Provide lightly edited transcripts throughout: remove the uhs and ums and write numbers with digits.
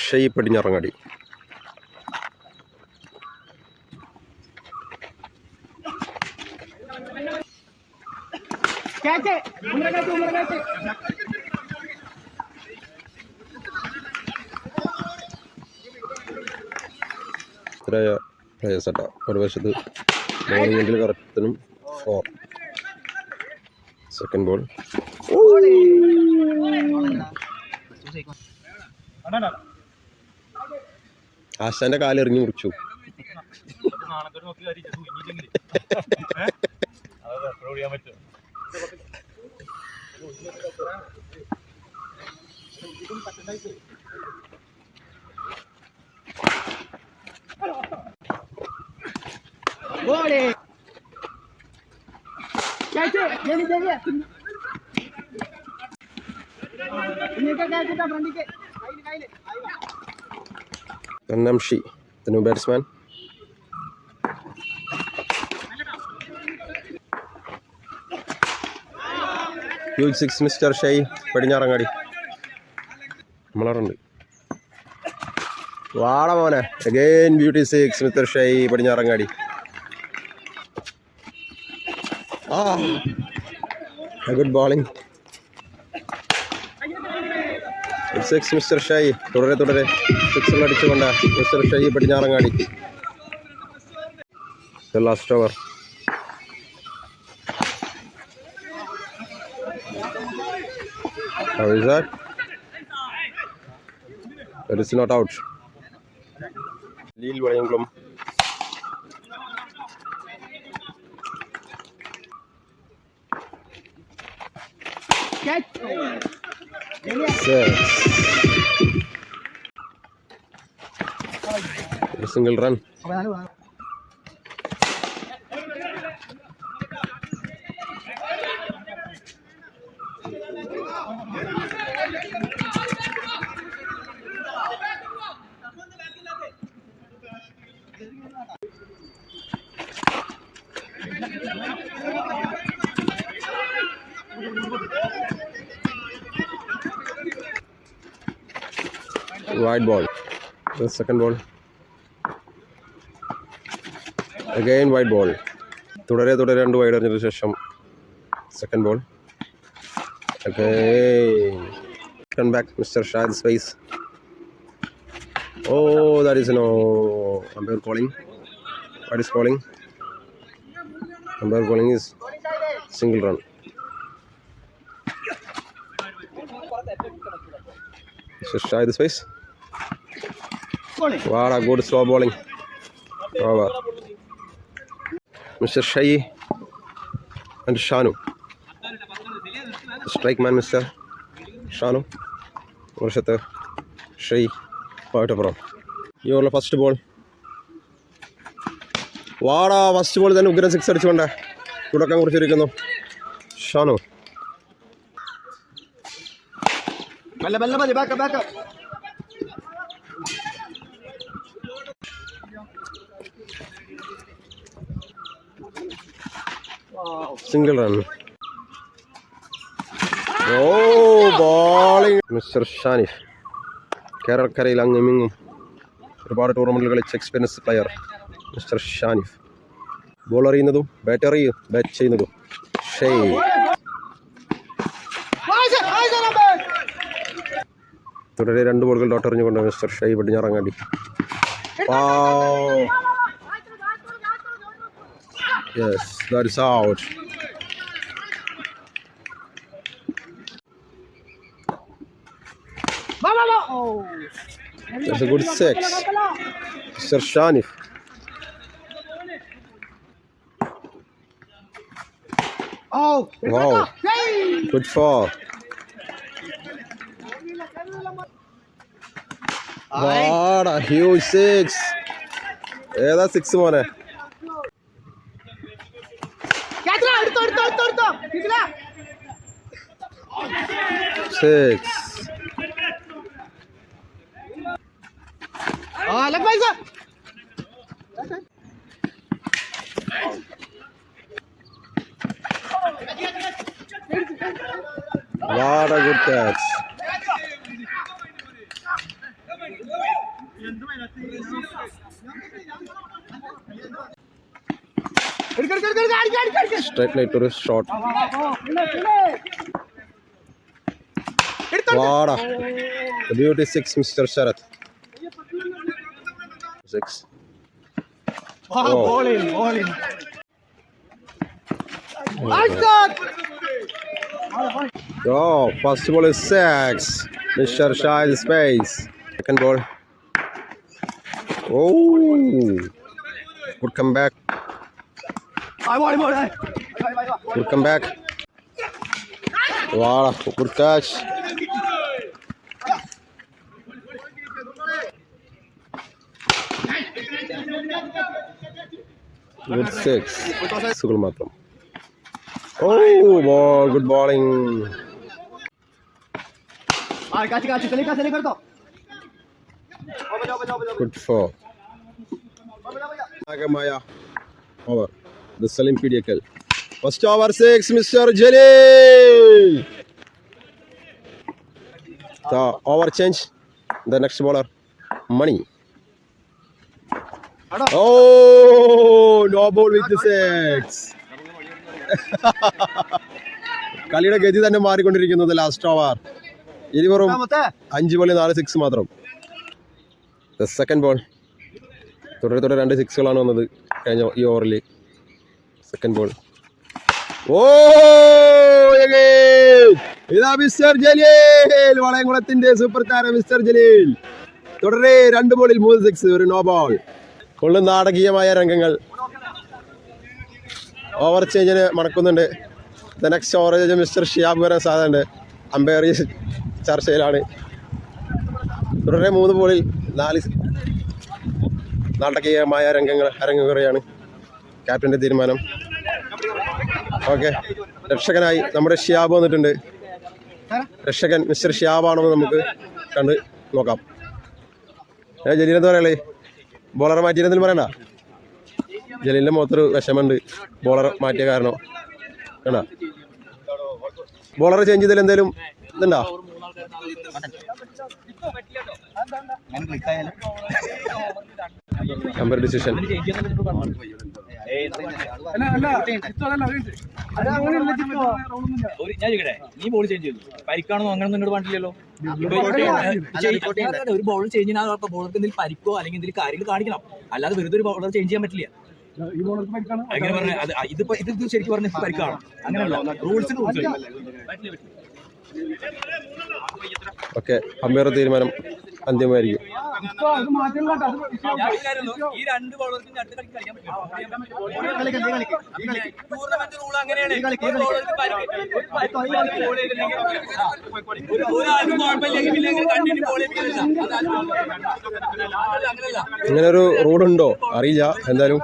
ഷെയ് പടിഞ്ഞാറങ്ങാടി. പ്ലേയേഴ്സട്ട ഒരു വശത്ത് ബോളിംഗിൽ കറക്റ്റിനും 4. Second ball. ആശാന്റെ കാലെറിഞ്ഞു മുറിച്ചു. Namshi, the new batsman. Huge 6, Mr. Shai, Padinarangadi. Malarandi. Vadamone. Again, beauty 6, Mr. Shai, Padinarangadi. A good bowling. 6, Mr. Shai. Tudare. 6 അടിച്ചുകൊണ്ട് mister Shai Padinjarangadi. The last over. How is that? That is not out. Lil Valayanglam. A single run. Wide ball. The second ball. Again wide ball. Tudare 2 wide എറിഞ്ഞതിനു ശേഷം second ball. Again. Turn back, Mr. Shahid space. Oh, that is no umpire calling. What is calling? Umpire calling is single run. Mr. Shahid space. What a good slow bowling. Over. Mr. Shai and Shanu. Strike man, Mr. Shanu. Varshata Shai. Part of round. Your first ball. What a first ball then Ugra 6 അടിച്ചുകൊണ്ട് തുടക്കം കുറിച്ചിരിക്കുന്നു Shanu. Back up. Single run. Oh, bowling. Mr. Shanif. Kerala അങ്ങുമിങ്ങും ഒരുപാട് ടൂർണമെന്റുകൾ കളിച്ച experience player mister Shanif. Ball എറിയുന്നതും bat ചെയ്യുന്നതും ഷൈ. തുടരെ 2 ബോളുകൾ dot എറിഞ്ഞുകൊണ്ട് mister Shai Padinjarangadi. Yes, that is out. That's a good 6. Mr. Shanif. Wow. Good 4. What a huge 6. That's 6 മോനെ. 6. लग भाई साहब. What a good catch. Straight line to shot. Wow. The beauty 6, Mr. Sharath. 6. Oh. Ball in. Oh, first ball is 6. Mr. Shah is space. Second ball. Oh. Good comeback. Good comeback. Wow, good catch. Good 6. Sugul matram. Oh, ball. Good bowling. Good 4. Nagamaya over. The Salim PDKL. First over 6, Mr. Jalil. The over change. The next bowler, Money. Oh, no ball with the 6. കളിയുടെ ഗതി തന്നെ മാറിക്കൊണ്ടിരിക്കുന്നത് last over. ഇനി വെറും 5 ബോളിൽ 4 6 മാത്രം. The second ball. തുടരെ 2 6കളാണ് വന്നത് കഴിഞ്ഞ ഈ ഓവറിൽ. Second ball. ഓ ഇതാ മിസ്റ്റർ ജലീൽ, വളയംകുളത്തിന്റെ സൂപ്പർ താരം മിസ്റ്റർ ജലീൽ. തുടരെ 2 ബോളിൽ 3 6, ഒരു നോ ബോൾ. കൊള്ളും നാടകീയമായ രംഗങ്ങൾ. ഓവർ ചേഞ്ചിന് മണക്കുന്നുണ്ട്. The next over change mister Shiyab വരാൻ സാധ്യതയുണ്ട്. അമ്പയർ ചർച്ചയിലാണ്. തുടരെ 3 ബോളിൽ 4 നാടകീയമായ രംഗങ്ങൾ അരങ്ങേറുകയാണ്. ക്യാപ്റ്റന്റെ തീരുമാനം. ഓക്കെ, രക്ഷകനായി നമ്മുടെ ഷിയാബ് വന്നിട്ടുണ്ട്. രക്ഷകൻ മിസ്റ്റർ ഷിയാബാണെന്ന് നമുക്ക് കണ്ട് നോക്കാം. ജലീലെന്താ പറയല്ലേ? ബോളർ മാറ്റിയിരുന്നെങ്കിലും പറയണ്ട. ജലീലിൻ്റെ മുഖത്തൊരു വിഷമമുണ്ട് ബോളർ മാറ്റിയ കാരണം. വേണ്ട, ബോളർ ചേഞ്ച് ചെയ്തതിൽ എന്തെങ്കിലും ഇതുണ്ടോ? Number decision. നീ ബോൾ ചേഞ്ച് ചെയ്തു, പരിക്കാണെന്നോ അങ്ങനെ നിന്നോട് പറഞ്ഞില്ലല്ലോ. ഒരു ബോൾ ചേഞ്ച് ചെയ്യാൻ ബോളർക്ക് എന്തെങ്കിലും പരിക്കോ അല്ലെങ്കിൽ എന്തെങ്കിലും കാര്യങ്ങൾ കാണിക്കണം, അല്ലാതെ വെറുതെ ഒരു ബോളർ ചേഞ്ച് ചെയ്യാൻ പറ്റില്ല. അങ്ങനെ പറഞ്ഞ ഇതിപ്പോ ഇത് ശരിക്കും പറഞ്ഞ പരിക്കാണ്. അങ്ങനെയല്ല, റൂൾസിന് റൂൾസ്. ഓക്കെ, അമ്പയർ തീരുമാനം അന്തിമമായിരിക്കും. ഈ 2 ബോളർക്കും 2 കളി കളിക്കാൻ പറ്റും. ടൂർണമെന്റ് റൂൾ അങ്ങനെയാണ്. ഇങ്ങനെ ഒരു റൂളുണ്ടോ അറിയില്ല. എന്തായാലും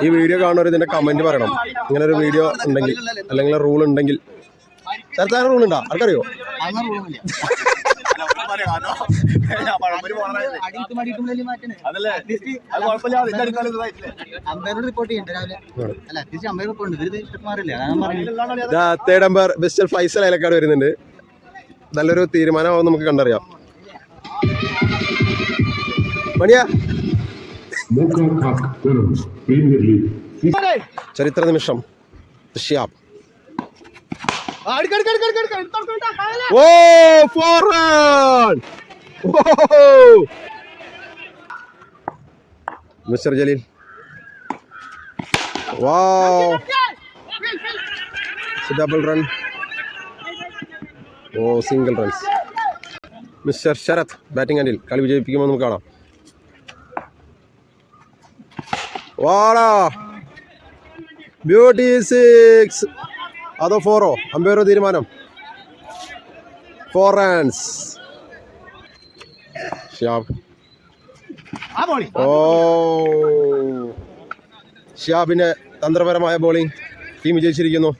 ഈ വീഡിയോ കാണുന്നവർ ഇതിന്റെ കമന്റ് പറയണം. ഇങ്ങനെ ഒരു വീഡിയോ ഉണ്ടെങ്കിൽ അല്ലെങ്കിൽ റൂൾ ഉണ്ടെങ്കിൽ. സർക്കാർ റൂൾ ഉണ്ടോ? ആർക്കറിയോ? Third umpire mister Faisal Ayalakkad വരുന്നുണ്ട്. നല്ലൊരു തീരുമാനമാവും നമുക്ക് കണ്ടറിയാം. മണിയാ, ചരിത്ര നിമിഷം. ഷിയാബ്. ഓ, 4 run. Mister Jaleel. Wow, double run. ഓ, single runs. Mister Sarath batting എൻഡിൽ കളി വിജയിപ്പിക്കുമ്പോൾ നമുക്ക് കാണാം. വാടാ, ബ്യൂട്ടി 6. അതോ 4? അമ്പയറോ തീരുമാനം. 4 runs. ഷിയാബ്. ഓ, ഷിയാബിന്റെ തന്ത്രപരമായ ബോളിംഗ് ടീം വിജയിച്ചിരിക്കുന്നു.